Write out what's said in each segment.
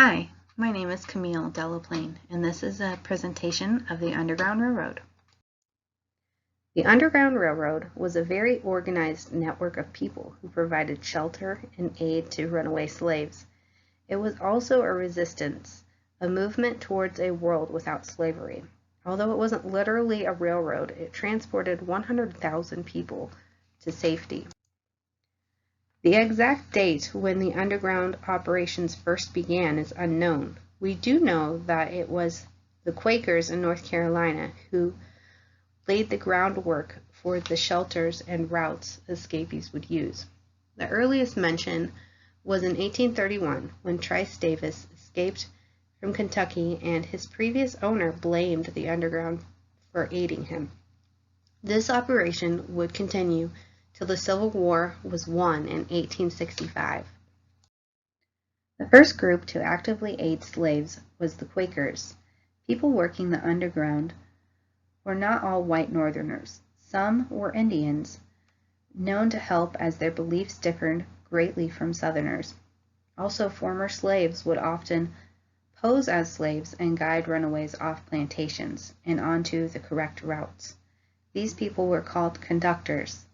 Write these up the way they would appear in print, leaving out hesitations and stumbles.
Hi, my name is Camille Delaplane, and this is a presentation of the Underground Railroad. The Underground Railroad was a very organized network of people who provided shelter and aid to runaway slaves. It was also a resistance, a movement towards a world without slavery. Although it wasn't literally a railroad, it transported 100,000 people to safety. The exact date when the underground operations first began is unknown. We do know that it was the Quakers in North Carolina who laid the groundwork for the shelters and routes escapees would use. The earliest mention was in 1831 when Trice Davis escaped from Kentucky and his previous owner blamed the Underground for aiding him. This operation would continue till the Civil War was won in 1865. The first group to actively aid slaves was the Quakers. People working the Underground were not all white Northerners. Some were Indians, known to help as their beliefs differed greatly from Southerners. Also, former slaves would often pose as slaves and guide runaways off plantations and onto the correct routes. These people were called conductors,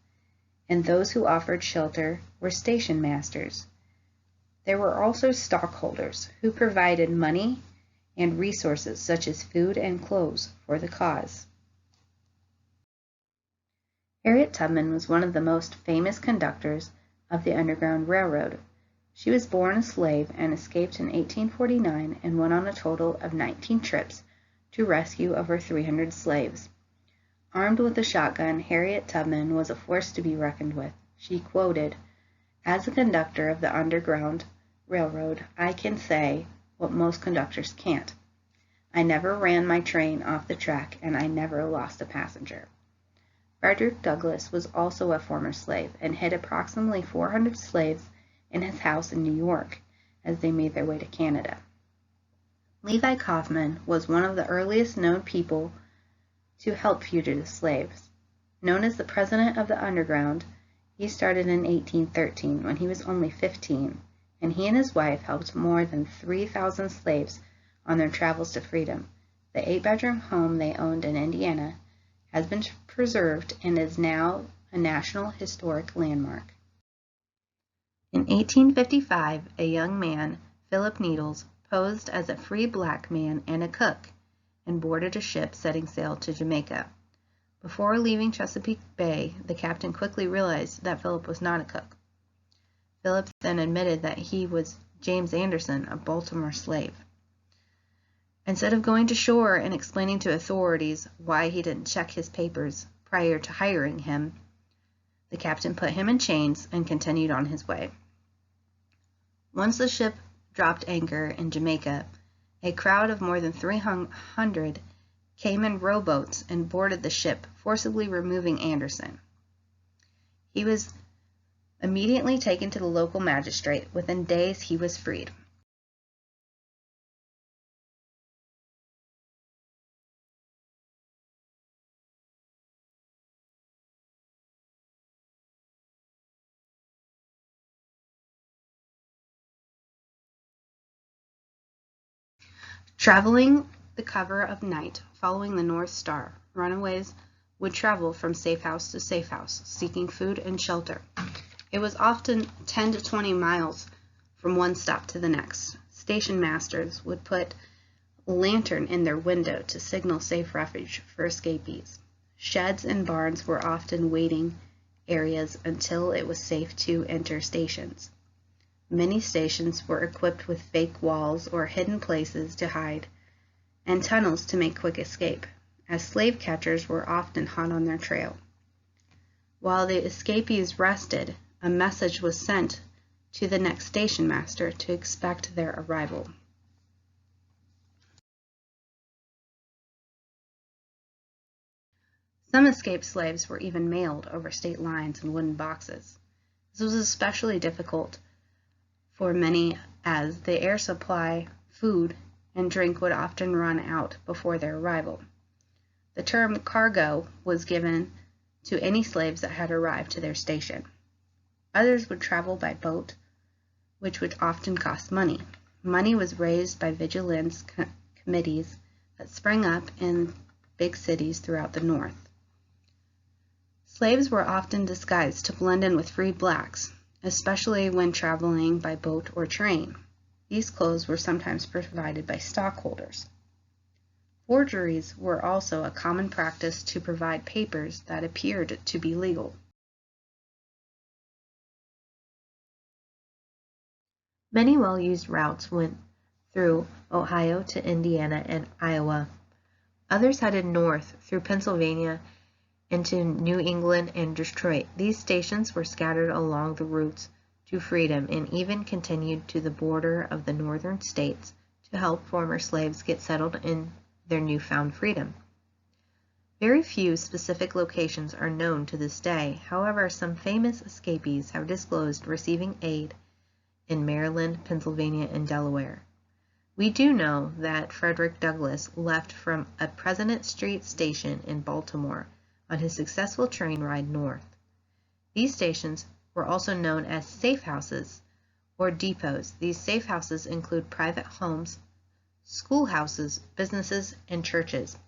and those who offered shelter were station masters. There were also stockholders who provided money and resources such as food and clothes for the cause. Harriet Tubman was one of the most famous conductors of the Underground Railroad. She was born a slave and escaped in 1849 and went on a total of 19 trips to rescue over 300 slaves. Armed with a shotgun, Harriet Tubman was a force to be reckoned with. She quoted, "As a conductor of the Underground Railroad, I can say what most conductors can't. I never ran my train off the track, and I never lost a passenger." Frederick Douglass was also a former slave and hid approximately 400 slaves in his house in New York as they made their way to Canada. Levi Kaufman was one of the earliest known people to help fugitive slaves. Known as the President of the Underground, he started in 1813 when he was only 15, and he and his wife helped more than 3,000 slaves on their travels to freedom. The 8-bedroom home they owned in Indiana has been preserved and is now a National Historic Landmark. In 1855, a young man, Philip Needles, posed as a free black man and a cook, and boarded a ship setting sail to Jamaica. Before leaving Chesapeake Bay, the captain quickly realized that Philip was not a cook. Philip then admitted that he was James Anderson, a Baltimore slave. Instead of going to shore and explaining to authorities why he didn't check his papers prior to hiring him, the captain put him in chains and continued on his way. Once the ship dropped anchor in Jamaica, a crowd of more than 300 came in rowboats and boarded the ship, forcibly removing Anderson. He was immediately taken to the local magistrate. Within days, he was freed. Traveling the cover of night, following the North Star, runaways would travel from safe house to safe house, seeking food and shelter. It was often 10 to 20 miles from one stop to the next. Station masters would put a lantern in their window to signal safe refuge for escapees. Sheds and barns were often waiting areas until it was safe to enter stations. Many stations were equipped with fake walls or hidden places to hide, and tunnels to make quick escape, as slave catchers were often hot on their trail. While the escapees rested, a message was sent to the next station master to expect their arrival. Some escaped slaves were even mailed over state lines in wooden boxes. This was especially difficult for many as the air supply, food, and drink would often run out before their arrival. The term cargo was given to any slaves that had arrived to their station. Others would travel by boat, which would often cost money. money was raised by vigilance committees that sprang up in big cities throughout the North. Slaves were often disguised to blend in with free blacks, especially when traveling by boat or train. These clothes were sometimes provided by stockholders. Forgeries were also a common practice to provide papers that appeared to be legal. Many well-used routes went through Ohio to Indiana and Iowa. Others headed north through Pennsylvania into New England and Detroit. These stations were scattered along the routes to freedom and even continued to the border of the northern states to help former slaves get settled in their newfound freedom. Very few specific locations are known to this day. However, some famous escapees have disclosed receiving aid in Maryland, Pennsylvania, and Delaware. We do know that Frederick Douglass left from a President Street station in Baltimore on his successful train ride north. These stations were also known as safe houses or depots. These safe houses include private homes, schoolhouses, businesses, and churches.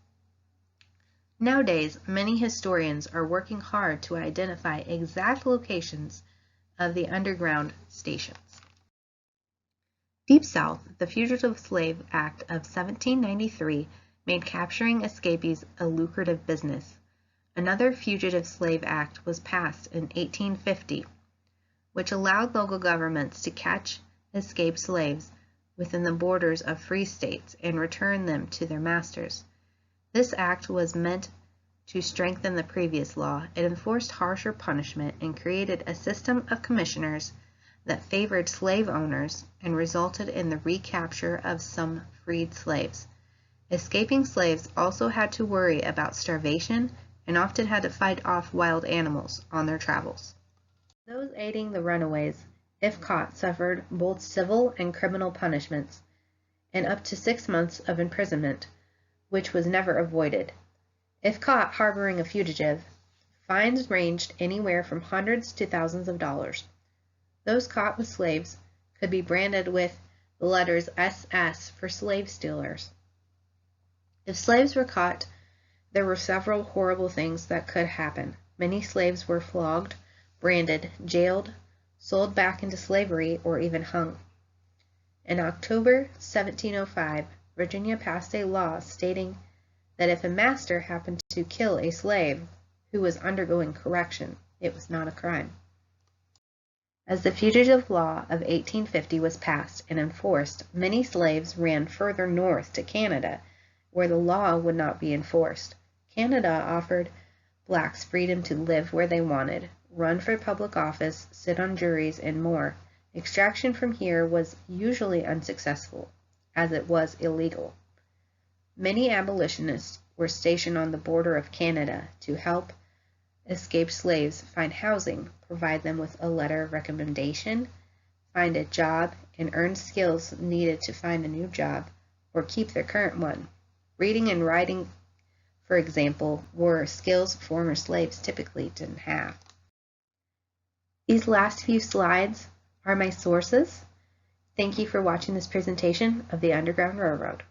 Nowadays, many historians are working hard to identify exact locations of the underground stations. Deep South, the Fugitive Slave Act of 1793 made capturing escapees a lucrative business. Another Fugitive Slave Act was passed in 1850, which allowed local governments to catch escaped slaves within the borders of free states and return them to their masters. This act was meant to strengthen the previous law. It enforced harsher punishment and created a system of commissioners that favored slave owners and resulted in the recapture of some freed slaves. Escaping slaves also had to worry about starvation and often had to fight off wild animals on their travels. Those aiding the runaways, if caught, suffered both civil and criminal punishments, and up to 6 months of imprisonment, which was never avoided. If caught harboring a fugitive, fines ranged anywhere from hundreds to thousands of dollars. Those caught with slaves could be branded with the letters SS for slave stealers. If slaves were caught, there were several horrible things that could happen. Many slaves were flogged, branded, jailed, sold back into slavery, or even hung. In October 1705, Virginia passed a law stating that if a master happened to kill a slave who was undergoing correction, it was not a crime. As the Fugitive Law of 1850 was passed and enforced, many slaves ran further north to Canada, where the law would not be enforced. Canada offered blacks freedom to live where they wanted, run for public office, sit on juries, and more. Extraction from here was usually unsuccessful, as it was illegal. Many abolitionists were stationed on the border of Canada to help escaped slaves find housing, provide them with a letter of recommendation, find a job, and earn skills needed to find a new job or keep their current one. Reading and writing, for example, were skills former slaves typically didn't have. These last few slides are my sources. Thank you for watching this presentation of the Underground Railroad.